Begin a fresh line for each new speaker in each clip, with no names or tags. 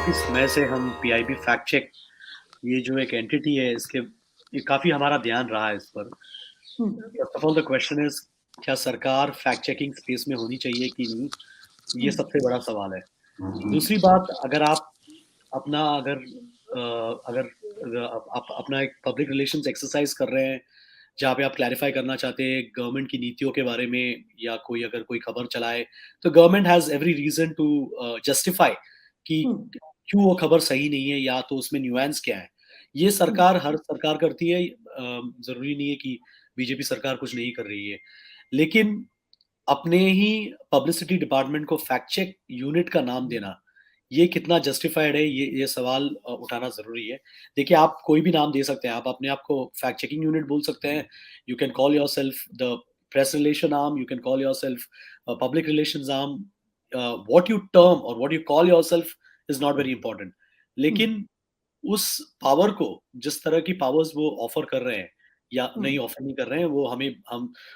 काफ़ी समय से हम पीआईबी फैक्ट चेक ये जो एक एंटिटी है इसके ये काफ़ी हमारा ध्यान रहा है इस पर।
हुँ,
first of all the question is क्या सरकार फैक्ट चेकिंग स्पेस में होनी चाहिए कि नहीं? ये
हुँ,
सबसे बड़ा सवाल है। दूसरी बात अगर आप अपना अगर अगर आप अपना एक पब्लिक रिलेशंस एक्सरसाइज़ कर रहे हैं, जहाँ पे आप क्लैरिफ़ाई करना चाहते हैं गवर्नमेंट की नीतियों के बारे में या कोई अगर कोई खबर चलाए, तो government has every reason to justify कि
हुँ,
क्यों वो खबर सही नहीं है या तो उसमें न्यूएंस क्या है। ये
हुँ,
हर सरकार करती है ज़रूरी नहीं है कि बीजेपी सरकार कुछ नहीं कर रही है। लेकिन अपने ही पब्लिसिटी डिपार्टमेंट को फैक्ट चेक यूनिट का नाम देना, ये कितना जस्टिफाइड है ये सवाल उठाना ज़रूरी है। देखिए आप कोई भी नाम दे सकते हैं, आप अपने आप को फैक्ट चेकिंग यूनिट बोल सकते हैं, you can call yourself the press relation arm, you can call yourself public relations arm, what you term और what you call yourself is not very important.
हुँ,
लेकिन उस पावर को जिस तरह की पावर्स वो ऑफ़र कर रहे हैं या
हुँ,
नहीं ऑफ़र नहीं कर रहे हैं, वो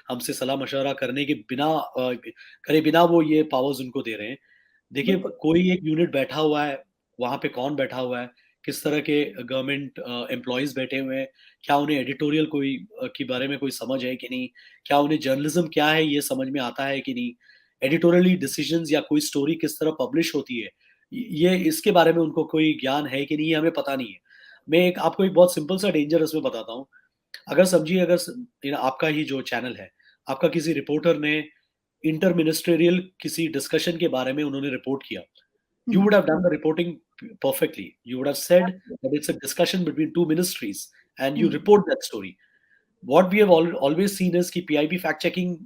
हमसे सलाह-मशवरा करने के बिना करे बिना वो ये पावर्स उनको दे रहे हैं। देखिए,
बिल्कुल।
कोई एक यूनिट बैठा हुआ है, वहाँ पे कौन बैठा हुआ है, किस तरह के गवर्नमेंट एम्प्लॉइज़ बैठे हुए हैं, क्या उन्हें एडिटोरियल के बारे में कोई समझ है कि नहीं? क्या उन्हें जर्नलिज़्म क्या है ये समझ में आता है कि नहीं? एडिटोरियली डिसीज़न्स या कोई स्टोरी किस तरह पब्लिश होती है, ये इसके बारे में उनको कोई ज्ञान है कि नहीं, ये हमें पता नहीं है। मैं एक आपको एक बहुत सिंपल सा डेंजर इसमें बताता हूँ। अगर समझिए अगर आपका ही जो चैनल है, आपका किसी रिपोर्टर ने इंटर मिनिस्टेरियल किसी डिस्कशन के बारे में उन्होंने रिपोर्ट किया।
हुँ,
You would have done the reporting perfectly. You would have said
absolutely.
that it's a discussion between 2 ministries and
hmm,
you report that story. What we have always seen is कि PIB fact checking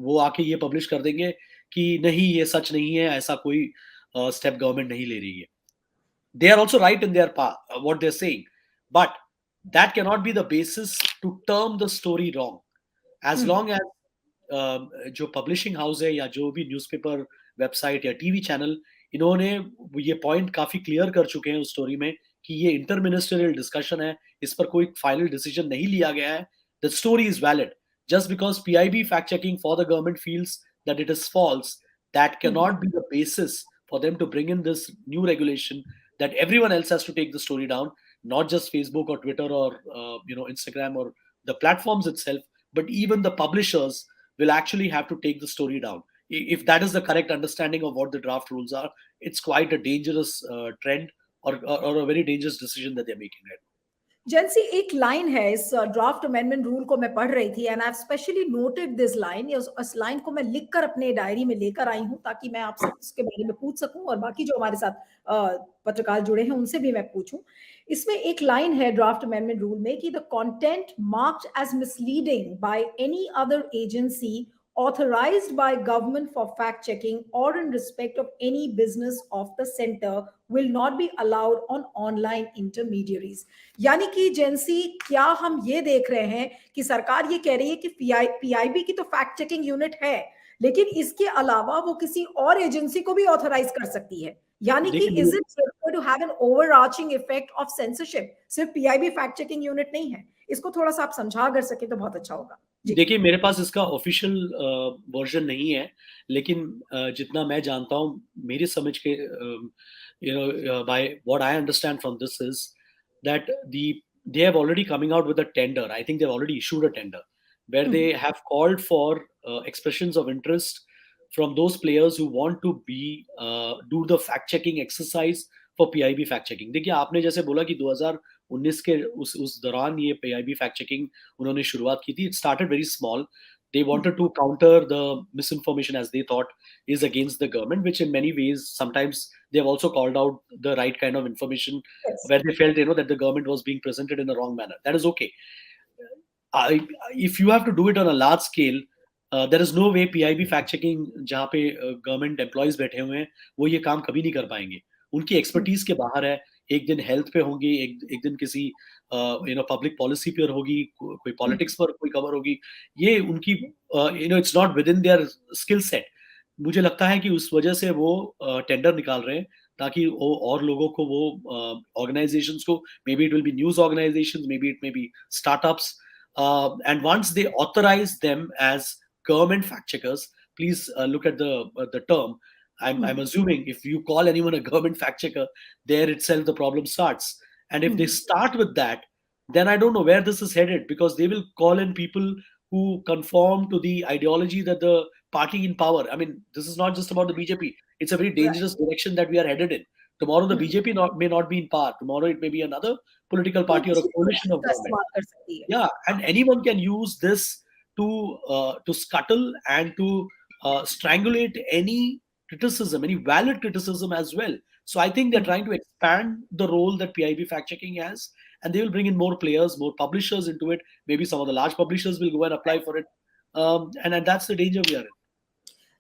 वो आके ये publish कर देंगे कि नहीं ये सच नहीं है, ऐसा कोई स्टेप गवर्नमेंट नहीं ले रही है। They are also right in their what they're saying, but that cannot be the basis to term the story wrong. As
hmm,
long as जो पब्लिशिंग हाउस है या जो भी न्यूज़पेपर, वेबसाइट या टीवी चैनल इन्होंने ये पॉइंट काफ़ी clear कर चुके हैं उस स्टोरी में कि ये इंटर मिनिस्टरियल डिस्कशन है, इस पर कोई फाइनल डिसीजन नहीं लिया गया है। The story is valid. Just because PIB fact checking for the government feels that it is false, that
um,
cannot be the basis for them to bring in this new regulation that everyone else has to take the story down, not just Facebook or Twitter or Instagram or the platforms itself, but even the publishers will actually have to take the story down. If that is the correct understanding of what the draft rules are, it's quite a dangerous trend or a very dangerous decision that they're making right
जेंसी एक line है इस draft amendment rule को मैं पढ़ रही थी and I have specially noted this line, इस line को मैं लिखकर अपने डायरी में लेकर आई हूँ ताकि मैं आपसे इसके बारे में पूछ सकूं और बाकी जो हमारे साथ पत्रकार जुड़े हैं उनसे भी मैं पूछूं। इसमें एक लाइन है ड्राफ्ट अमेंडमेंट रूल में कि the content marked as misleading by any other agency authorized by government for fact checking or in respect of any business of the center will not be allowed on online intermediaries। यानी कि जेंसी, क्या हम ये देख रहे हैं कि सरकार ये कह रही है कि पीआईबी की तो फैक्ट चेकिंग यूनिट है, लेकिन इसके अलावा वो किसी और एजेंसी को भी ऑथराइज कर सकती है? यानी कि
देखिए
is it to have an overarching effect of censorship? सिर्फ पीआईबी फैक्ट चेकिंग यूनिट नहीं है। इसको थोड़ा सा आप समझा कर सके तो बहुत अच्छा होगा जी।
देखिए मेरे पास इसका ऑफिशियल वर्जन नहीं है, लेकिन जितना मैं जानता हूँ मेरी समझ के by what I understand from this is that they have already coming out with a tender. I think they've already issued a tender where they
hmm,
have called for expressions of interest from those players who want to be do the fact checking exercise for PIB fact checking. देखिए आपने जैसे बोला कि 2019 के उस दौरान ये PIB fact checking उन्होंने शुरुआत की थी. It started very small. They
hmm,
wanted to counter the misinformation as they thought is against the government, which in many ways sometimes they have also called out the right kind of information
yes,
where they felt that the government was being presented in the wrong manner. That is okay. I, if you have to do it on a large scale, there is no way PIB fact checking जहाँ पे government employees बैठे हुए हैं वो ये काम कभी नहीं कर पाएंगे. उनकी
हम्म,
एक्सपर्टीज के बाहर है. एक दिन हेल्थ पे होंगी, एक दिन किसी पब्लिक पॉलिसी पर होगी, कोई
हम्म,
पॉलिटिक्स पर कोई खबर होगी. ये उनकी it's not with in their skill set. मुझे लगता है कि उस वजह से वो टेंडर निकाल रहे हैं ताकि वो और लोगों को वो ऑर्गेनाइजेशंस को, may be it will be news organisations, may be it may be startups. And once they authorize them as government fact checkers, please look at the term. I'm assuming if you call anyone a government fact checker, there itself the problem starts. And if they start with that, then I don't know where this is headed, because they will call in people who conform to the ideology that the party in power. I mean, this is not just about the BJP. It's a very
Right.
dangerous direction that we are headed in. Tomorrow the BJP may not be in power. Tomorrow it may be another political
कोई
party or a
किसी भी
coalition
तकनीक
of
का
government.
इस्तेमाल कर सकती है।
Yeah, and anyone can use this to scuttle and to strangulate any criticism, any valid criticism as well. So I think they're
hmm.
trying to expand the role that PIB fact checking has, and they will bring in more players, more publishers into it. Maybe some of the large publishers will go and apply for it, and that's the danger we are in.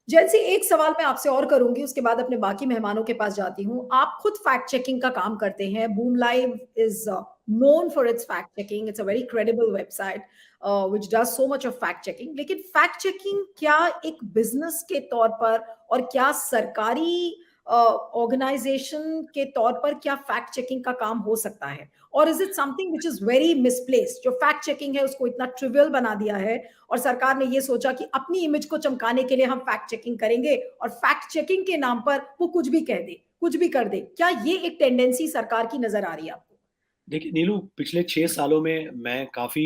जेंसी, एक सवाल मैं आपसे और करूँगी, उसके बाद अपने बाकी मेहमानों के पास जाती हूँ। आप खुद फैक्ट चेकिंग का काम करते हैं। BoomLive is known for its fact checking. It's a very credible website which does so much of fact checking. लेकिन फैक्ट चेकिंग क्या एक बिज़नेस के तौर पर और क्या सरकारी ऑर्गेनाइज़ेशन के तौर पर क्या फैक्ट चेकिंग का काम हो सकता है? और is it something which is very misplaced? जो फैक्ट चेकिंग है उसको इतना ट्रिवियल बना दिया है और सरकार ने ये सोचा कि अपनी इमेज को चमकाने के लिए हम फैक्ट चेकिंग करेंगे और फैक्ट चेकिंग के नाम पर वो कुछ भी कह दे, कुछ भी कर दे। क्या ये एक टेंडेंसी सरकार की नज़र आ रही है आपको?
देखिए नीलू, पिछले 6 सालों में मैं काफ़ी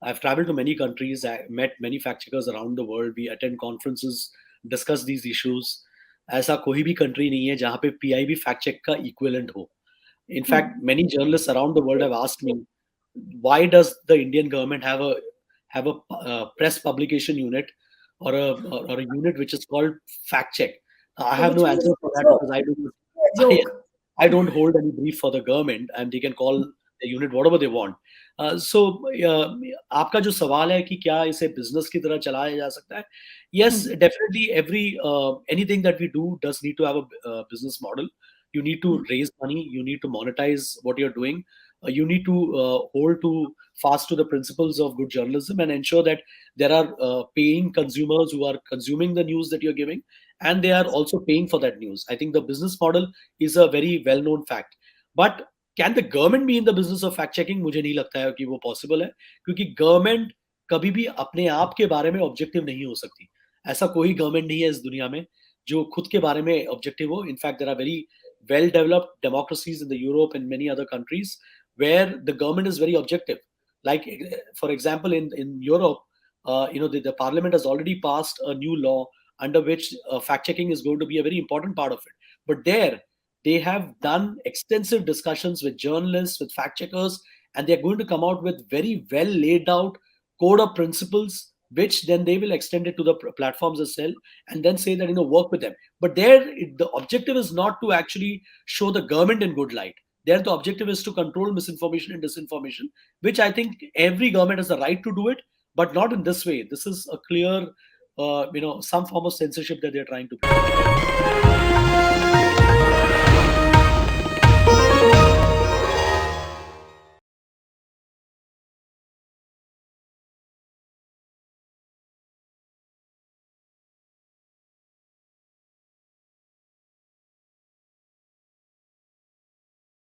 I've traveled to many countries, I met many fact checkers around the world, we attend conferences, discuss these issues. ऐसा कोई भी कंट्री नहीं है जहाँ पे पीआईबी फैक्ट चेक का इक्विवेलेंट हो. In
hmm.
fact, many journalists around the world have asked me, why does the Indian government have a press publication unit or a unit which is called fact check? I have
which
no
means
answer for that because I don't I,
joke.
I don't hold any brief for the government, and they can call the unit whatever they want. So आपका जो सवाल है कि क्या इसे business की तरह चलाया जा सकता है?
हुँ।
Yes, definitely. Anything that we do does need to have a business model. You need to
hmm.
raise money. You need to monetize what you're doing. You need to hold to fast to the principles of good journalism and ensure that there are paying consumers who are consuming the news that you're giving, and they are also paying for that news. I think the business model is a very well known fact. But can the government be in the business of fact checking? मुझे नहीं लगता है कि वो possible है, क्योंकि government कभी भी अपने आप के बारे में ऑब्जेक्टिव नहीं हो सकती. ऐसा कोई गवर्नमेंट नहीं है इस दुनिया में जो खुद के बारे में ऑब्जेक्टिव हो. In fact there are very well developed democracies in the Europe and many other countries where the government is very objective. Like, for example, in Europe, the parliament has already passed a new law under which fact checking is going to be a very important part of it. But there, they have done extensive discussions with journalists, with fact checkers, and they're going to come out with very well laid out code of principles, which then they will extend it to the platforms as well, and then say that, work with them. But there, the objective is not to actually show the government in good light. There, the objective is to control misinformation and disinformation, which I think every government has the right to do it, but not in this way. This is a clear, some form of censorship that they're trying to bring.